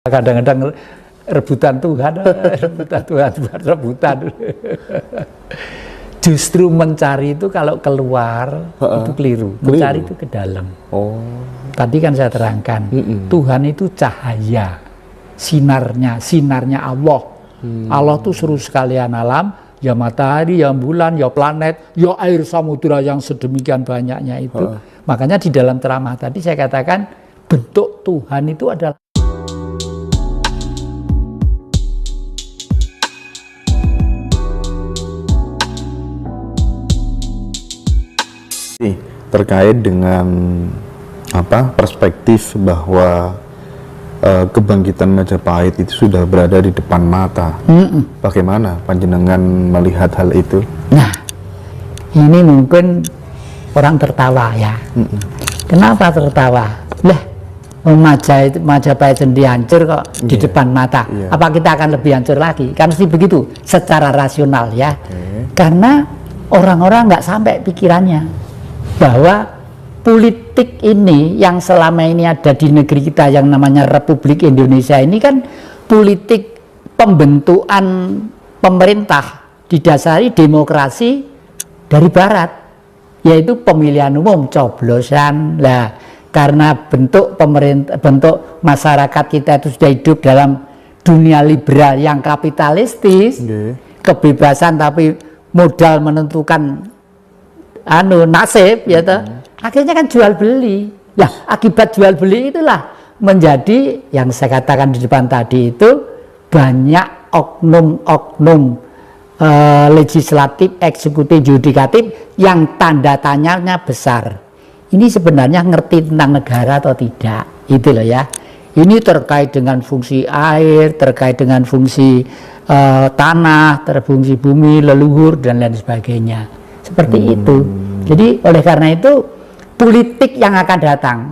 Kadang-kadang rebutan Tuhan, rebutan. Justru mencari itu kalau keluar itu keliru. Mencari itu ke dalam. Tadi kan saya terangkan, Tuhan itu cahaya, sinarnya Allah. Allah tuh seluruh sekalian alam, ya matahari, ya bulan, ya planet, ya air samudera yang sedemikian banyaknya itu. Makanya di dalam ceramah tadi saya katakan bentuk Tuhan itu adalah terkait dengan perspektif bahwa kebangkitan Majapahit itu sudah berada di depan mata. Bagaimana panjenengan melihat hal itu? Nah, ini mungkin orang tertawa ya. Kenapa tertawa? Lah, Majapahit sendiri hancur kok di depan mata. Apa kita akan lebih hancur lagi? Kan mesti begitu secara rasional ya. Karena orang-orang nggak sampai pikirannya bahwa politik ini yang selama ini ada di negeri kita yang namanya Republik Indonesia ini kan politik pembentukan pemerintah didasari demokrasi dari barat, yaitu pemilihan umum, coblosan. Lah, karena bentuk pemerintah, bentuk masyarakat kita itu sudah hidup dalam dunia liberal yang kapitalistis, kebebasan tapi modal menentukan nasib ya toh. Akhirnya kan jual beli. Lah, akibat jual beli itulah menjadi yang saya katakan di depan tadi itu banyak oknum-oknum legislatif, eksekutif, yudikatif yang tanda tanyanya besar. Ini sebenarnya ngerti tentang negara atau tidak? Itu loh ya. Ini terkait dengan fungsi air, terkait dengan fungsi tanah, terfungsi bumi, leluhur dan lain sebagainya. Seperti itu. Jadi oleh karena itu politik yang akan datang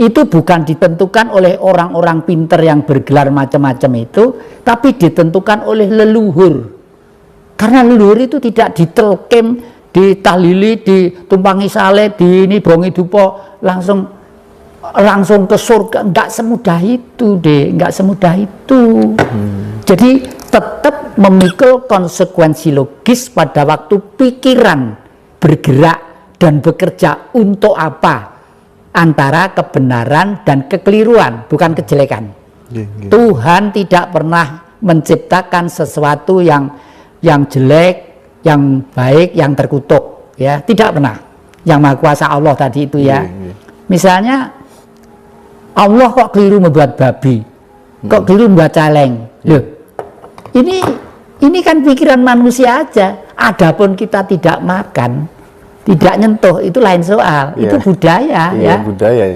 itu bukan ditentukan oleh orang-orang pinter yang bergelar macam-macam itu, tapi ditentukan oleh leluhur. Karena leluhur itu tidak ditelkim, ditahlili, ditumpangi saleh, di ini bongi dupo langsung ke surga. Enggak semudah itu deh, enggak semudah itu. Jadi tetap memikul konsekuensi logis pada waktu pikiran bergerak dan bekerja untuk apa, antara kebenaran dan kekeliruan, bukan kejelekan. Tuhan tidak pernah menciptakan sesuatu yang jelek, yang baik, yang terkutuk, ya tidak pernah. Yang Maha Kuasa Allah tadi itu ya. Misalnya Allah kok keliru membuat babi, kok keliru membuat celeng. Loh, ini kan pikiran manusia aja. Adapun kita tidak makan, tidak nyentuh, itu lain soal. Itu budaya ya.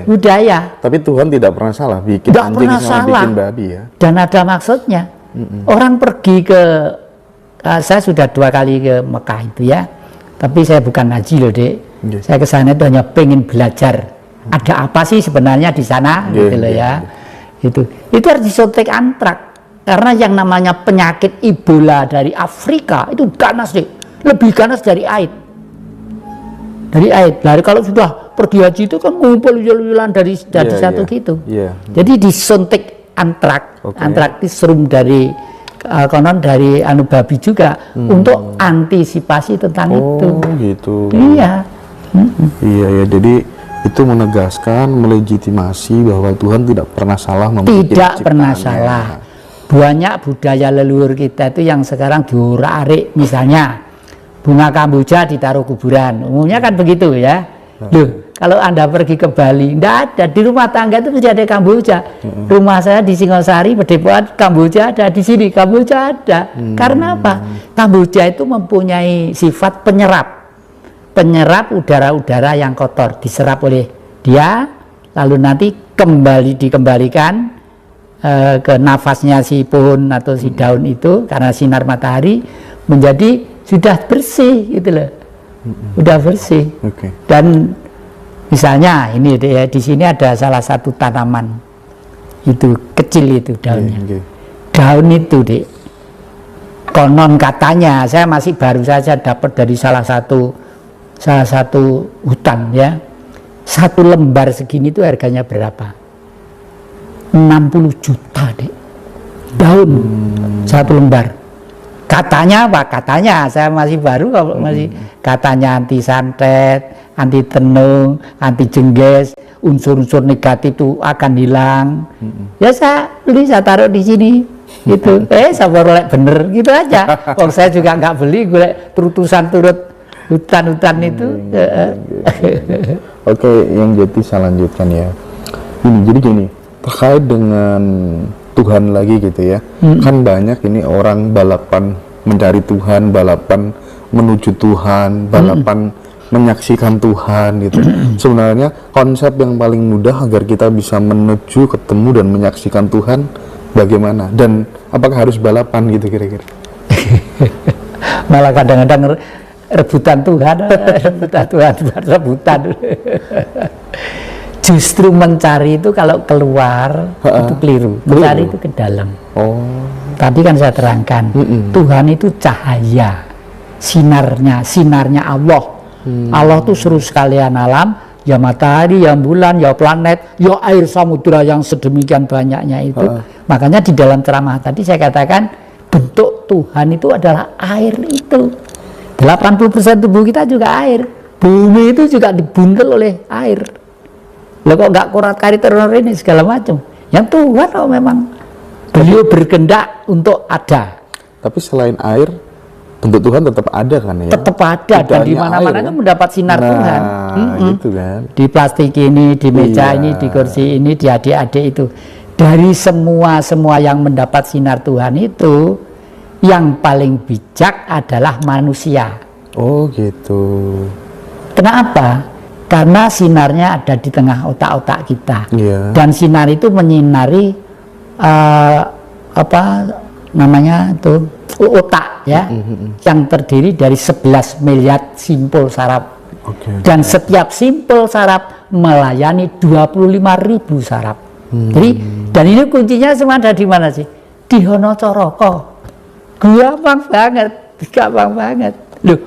Budaya. Tapi Tuhan tidak pernah salah bikin anjing sama bikin babi ya. Dan ada maksudnya. Orang pergi ke saya sudah 2 kali ke Mekah itu ya. Tapi saya bukan haji loh, Dek. Saya ke sana itu hanya pengen belajar. Ada apa sih sebenarnya di sana gitu loh ya. Itu harus disuntik antrak. Karena yang namanya penyakit Ebola dari Afrika itu ganas deh, lebih ganas dari AIDS. Dari kalau sudah pergi haji itu kan ngumpul yulan dari satu gitu. Jadi disuntik antrak, antraktisrum dari konon dari babi juga untuk antisipasi tentang itu. Gitu. Iya. Iya ya. Jadi itu menegaskan, melegitimasi bahwa Tuhan tidak pernah salah membuat tidak pernah salah. Banyak budaya leluhur kita itu yang sekarang diurak-arik, misalnya bunga kamboja ditaruh kuburan, umumnya kan begitu ya. Loh, kalau Anda pergi ke Bali, enggak ada, di rumah tangga itu tidak ada kamboja. Rumah saya di Singosari, Padepokan, kamboja ada, di sini kamboja ada. Karena apa? Kamboja itu mempunyai sifat penyerap udara-udara yang kotor, diserap oleh dia, lalu nanti dikembalikan ke nafasnya si pohon atau si daun itu karena sinar matahari menjadi sudah bersih gitu loh. Udah bersih. Dan misalnya ini ya, di sini ada salah satu tanaman itu kecil itu daunnya. Daun itu Dek, konon katanya saya masih baru saja dapat dari salah satu hutan ya. 1 lembar segini itu harganya berapa? 60 juta dek daun satu lembar. Katanya apa? Katanya saya masih baru kalau masih katanya anti santet, anti tenung, anti jengges, unsur-unsur negatif itu akan hilang. Ya saya beli, saya taruh di sini gitu. Saya boleh bener gitu aja. Kalau saya juga nggak beli, gue terutusan turut hutan-hutan itu. Oke, yang Jati saya lanjutkan ya. Jadi gini, terkait dengan Tuhan lagi gitu ya. Kan banyak ini orang balapan mencari Tuhan, balapan menuju Tuhan, balapan menyaksikan Tuhan gitu. Sebenarnya konsep yang paling mudah agar kita bisa menuju, ketemu dan menyaksikan Tuhan bagaimana? Dan apakah harus balapan gitu kira-kira? Malah kadang-kadang rebutan Tuhan, rebutan. Justru mencari itu kalau keluar itu keliru. Mencari itu ke dalam. Tadi kan saya terangkan, Tuhan itu cahaya, sinarnya Allah. Allah itu seluruh sekalian alam, ya matahari, ya bulan, ya planet, ya air samudra yang sedemikian banyaknya itu. Makanya di dalam ceramah tadi saya katakan bentuk Tuhan itu adalah air itu. 80% tubuh kita juga air. Bumi itu juga dibuntel oleh air. Loh kok nggak korat-karit ini segala macam. Yang Tuhan memang beliau berkehendak untuk ada. Tapi selain air, bentuk Tuhan tetap ada kan ya? Tetap ada, dan di mana-mana kan mendapat sinar Tuhan. Gitu kan. Di plastik ini, di meja ini, di kursi ini, di adik-adik itu. Dari semua yang mendapat sinar Tuhan itu, yang paling bijak adalah manusia. Oh gitu. Kenapa? Karena sinarnya ada di tengah otak-otak kita. Dan sinar itu menyinari apa namanya itu otak ya, yang terdiri dari 11 miliar simpul saraf. Dan setiap simpul saraf melayani 25.000 saraf. Jadi, dan ini kuncinya semua ada di mana sih? Di Honocoroko. Gampang banget. Loh,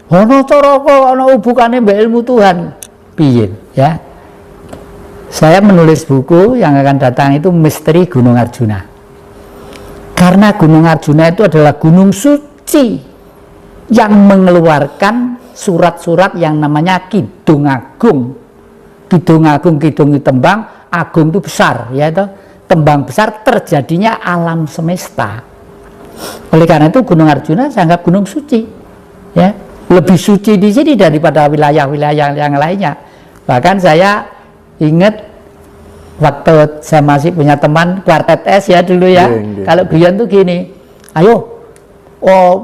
Honocoroko ana hubungannya mbak ilmu Tuhan. Piye ya? Saya menulis buku yang akan datang itu Misteri Gunung Arjuna. Karena Gunung Arjuna itu adalah gunung suci yang mengeluarkan surat-surat yang namanya Kidung Agung. Kidung Agung, Kidung itu tembang, Agung itu besar, ya itu tembang besar terjadinya alam semesta. Oleh karena itu Gunung Arjuna saya anggap gunung suci, ya lebih suci di sini daripada wilayah-wilayah yang lainnya. Bahkan saya ingat waktu saya masih punya teman kuartet S ya dulu ya, kalau guyon tuh gini, ayo,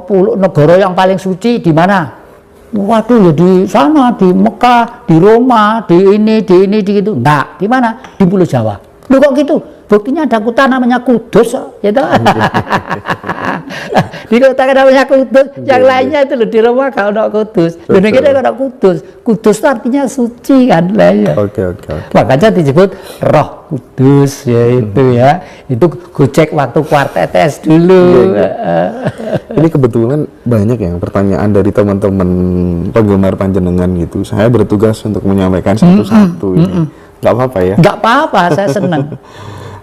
pulau negara yang paling suci di mana? Waduh ya di sana, di Mekah, di Roma, di ini, di gitu. Enggak, di mana? Di Pulau Jawa. Loh kok gitu? Buktinya ada kota namanya Kudus, gitu. Di kota namanya Kudus, yang lainnya itu loh di Roma kalau ada Kudus. Di negara ada Kudus. Kudus itu artinya suci kan lah ya. Oke. Makanya disebut Roh Kudus ya itu ya. Itu gocek waktu kuartet S dulu. Ini kebetulan banyak yang pertanyaan dari teman-teman penggemar panjenengan gitu. Saya bertugas untuk menyampaikan satu-satu ini. Gak apa-apa ya? Gak apa-apa, saya senang.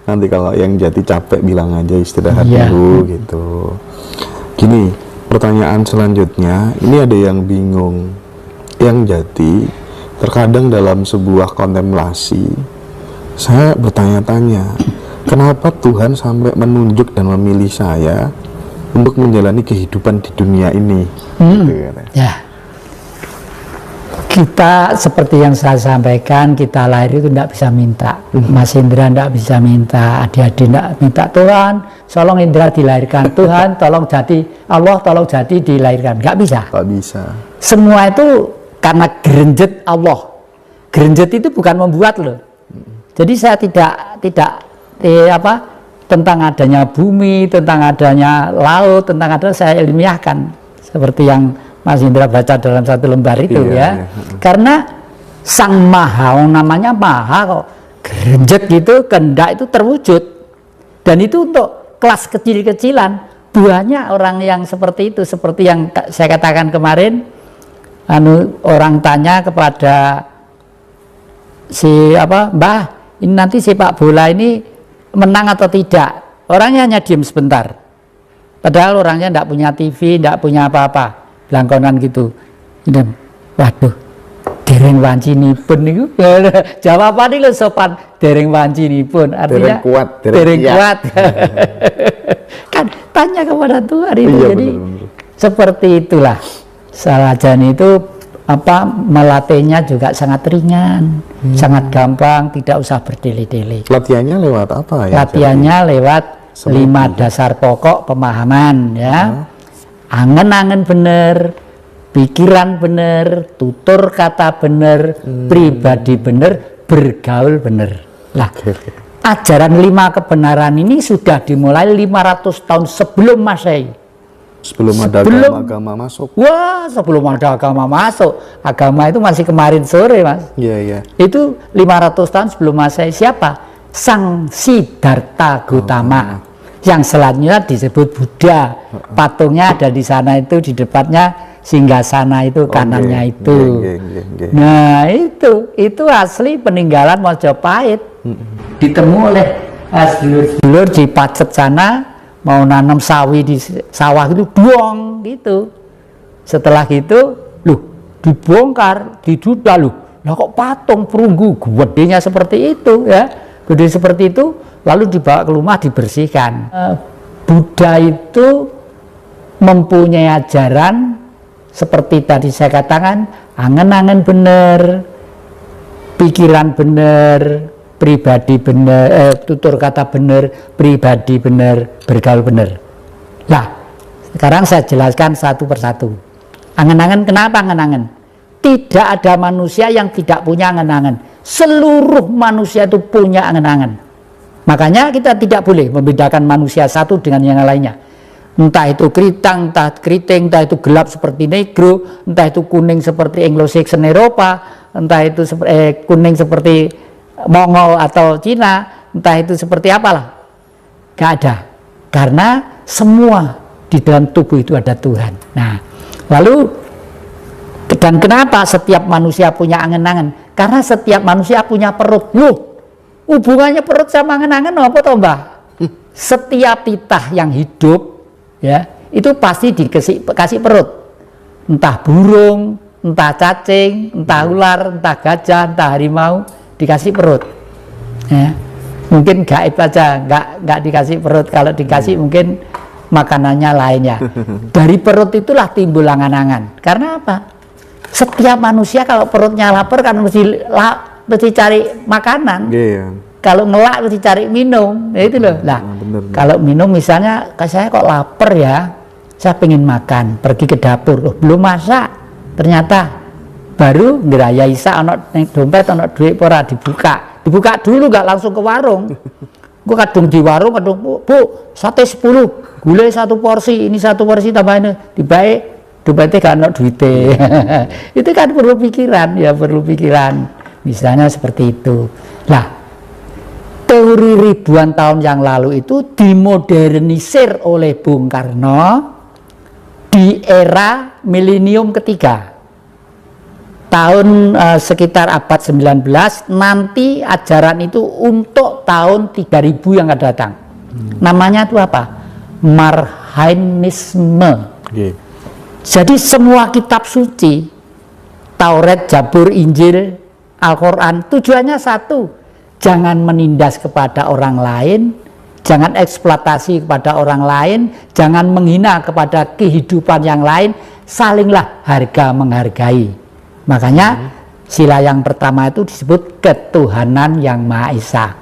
Nanti kalau yang Jati capek bilang aja istirahat dulu gitu. Gini, pertanyaan selanjutnya, ini ada yang bingung. Yang Jati, terkadang dalam sebuah kontemplasi, saya bertanya-tanya, kenapa Tuhan sampai menunjuk dan memilih saya untuk menjalani kehidupan di dunia ini? Gitu, ya. Kita seperti yang saya sampaikan, kita lahir itu tidak bisa minta. Mas Indra tidak bisa minta, adik-adik tidak minta. Tuhan, tolong Indra dilahirkan. Tuhan, tolong jadi Allah, tolong jadi dilahirkan. Nggak bisa. Nggak bisa. Semua itu karena gerenjet Allah. Gerenjet itu bukan membuat loh. Jadi saya tidak tentang adanya bumi, tentang adanya laut, tentang adanya saya ilmiahkan seperti yang Mas Indra baca dalam satu lembar itu ya. Karena Sang Maha, namanya Maha kok, gerenjet gitu, kehendak itu terwujud. Dan itu untuk kelas kecil-kecilan. Banyak orang yang seperti itu, seperti yang saya katakan kemarin, orang tanya kepada si Mbah, ini nanti sepak bola ini menang atau tidak. Orangnya hanya diem sebentar. Padahal orangnya tidak punya TV, tidak punya apa-apa. Belangkonan gitu. Waduh, dereng wancinipun niku. Jawaban iki lho sopan, dereng wancinipun. Artinya dereng kuat. Kan tanya kepada Tuhan itu. Iya, jadi bener. seperti itulah. Salajan itu melatihnya juga sangat ringan, sangat gampang, tidak usah berdele-dele. Latihannya lewat apa ya? Latihannya lewat 5 dasar pokok pemahaman ya. Angen-angen bener, pikiran bener, tutur kata bener, pribadi bener, bergaul bener. Lah, ajaran 5 kebenaran ini sudah dimulai 500 tahun sebelum Masehi. Sebelum ada agama masuk. Wah, sebelum ada agama masuk. Agama itu masih kemarin sore, Mas. Iya, iya. Itu 500 tahun sebelum Masehi. Siapa? Sang Siddhartha Gautama. Yang selanjutnya disebut Buddha. Patungnya ada di sana itu, di depannya singgasana itu, kanannya itu. Nah, itu asli peninggalan Mojopahit. Ditemu oleh sedulur-sedulur di Pacet sana, mau nanam sawi di sawah itu buang gitu. Setelah gitu, loh, dibongkar, diduda loh. Lah kok patung perunggu gedenya seperti itu ya. Gede seperti itu lalu dibawa ke rumah dibersihkan. Buddha itu mempunyai ajaran seperti tadi saya katakan, angen-angen bener, pikiran bener, pribadi bener, tutur kata bener, pribadi bener, bergaul bener. Nah, sekarang saya jelaskan satu persatu. Angen-angen, kenapa angen-angen? Tidak ada manusia yang tidak punya angen-angen. Seluruh manusia itu punya angen-angen. Makanya kita tidak boleh membedakan manusia satu dengan yang lainnya. Entah itu kritang, entah keriting, entah itu gelap seperti negro, entah itu kuning seperti Anglo-Saxon Eropa, entah itu kuning seperti Mongol atau Cina, entah itu seperti apalah. Gak ada. Karena semua di dalam tubuh itu ada Tuhan. Nah, lalu dan kenapa setiap manusia punya angen-angen? Karena setiap manusia punya perut. Loh, hubungannya perut sama angen-angen apa toh, Mbah? Setiap titah yang hidup ya, itu pasti dikasih perut. Entah burung, entah cacing, entah ular, entah gajah, entah harimau, dikasih perut. Ya. Mungkin gaib aja, nggak dikasih perut. Kalau dikasih mungkin makanannya lain ya. Dari perut itulah timbul angan-angan. Karena apa? Setiap manusia kalau perutnya lapar kan mesti cari makanan. Yeah. Kalau ngelak mesti cari minum. Ya itu loh. Nah, kalau minum misalnya saya kok lapar ya, saya pengen makan, pergi ke dapur, loh, belum masak. Ternyata baru ngeraya isa ana ning dompet ana duit ora dibuka dulu, nggak langsung ke warung. Gua kadung di warung kadung, Bu, sate 10, gulai 1 porsi, ini 1 porsi tambahin dibaik dompetnya gak ada duitnya. Itu kan perlu pikiran, ya perlu pikiran. Misalnya seperti itu. Lah, teori ribuan tahun yang lalu itu dimodernisir oleh Bung Karno di era milenium ketiga. Tahun sekitar abad 19, nanti ajaran itu untuk tahun 3000 yang akan datang. Namanya itu apa? Marhainisme. Jadi semua kitab suci, Taurat, Zabur, Injil, Al-Quran, tujuannya satu. Jangan menindas kepada orang lain, jangan eksploitasi kepada orang lain, jangan menghina kepada kehidupan yang lain, salinglah harga menghargai. Makanya sila yang pertama itu disebut ketuhanan yang Maha Esa.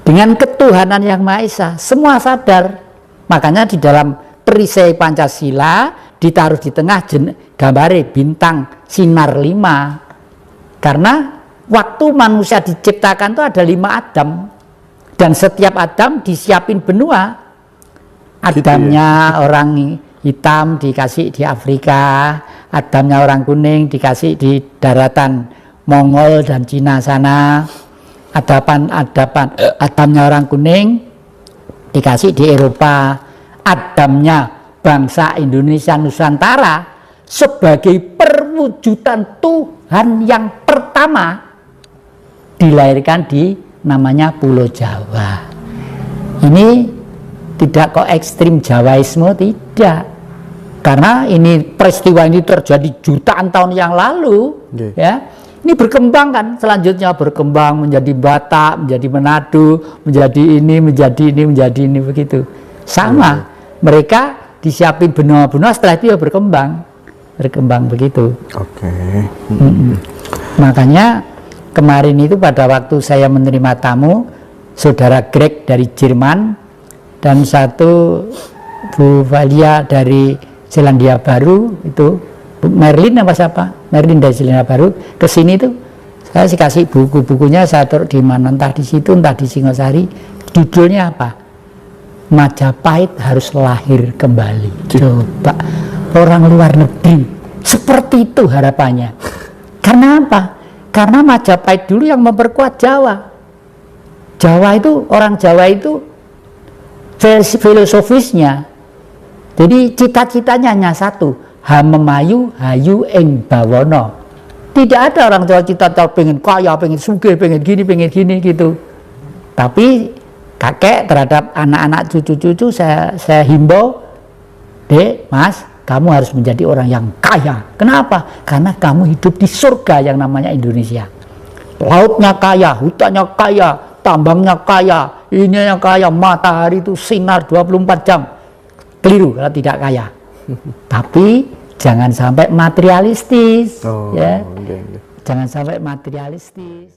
Dengan ketuhanan yang Maha Esa, semua sadar. Makanya di dalam perisai Pancasila ditaruh di tengah gambare bintang sinar 5. Karena waktu manusia diciptakan itu ada 5 Adam. Dan setiap Adam disiapin benua. Adamnya orang hitam dikasih di Afrika, Adamnya orang kuning dikasih di daratan Mongol dan Cina sana, Adamnya orang kuning dikasih di Eropa, Adamnya bangsa Indonesia Nusantara sebagai perwujudan Tuhan yang pertama dilahirkan di namanya Pulau Jawa. Ini tidak kok ekstrim Jawaisme, tidak. Karena ini peristiwa ini terjadi jutaan tahun yang lalu, ya. Ini berkembang kan, selanjutnya berkembang menjadi Batak, menjadi Manado, menjadi ini begitu. Sama, mereka disiapin benua-benua, setelah itu ya berkembang begitu. Oke. Makanya kemarin itu pada waktu saya menerima tamu, saudara Greg dari Jerman dan satu Bu Valia dari Selandia Baru, itu Merlin apa siapa? Merlin dari Selandia Baru ke sini tuh saya kasih buku-bukunya, saya taruh di mana, entah di situ entah di Singosari. Judulnya apa? Majapahit harus lahir kembali. Coba orang luar negeri seperti itu harapannya. Karena apa? Karena Majapahit dulu yang memperkuat Jawa. Jawa itu, orang Jawa itu filosofisnya, jadi cita-citanya hanya satu, hamemayu hayu ing bawono. Tidak ada orang Jawa cita-cita pengen kaya, pengen sugih, pengen gini gitu. Tapi kakek terhadap anak-anak cucu-cucu saya himbau, Dek, Mas, kamu harus menjadi orang yang kaya. Kenapa? Karena kamu hidup di surga yang namanya Indonesia. Lautnya kaya, hutannya kaya, tambangnya kaya, ininya kaya, matahari itu sinar 24 jam. Keliru kalau tidak kaya. Tapi jangan sampai materialistis, ya. Jangan sampai materialistis.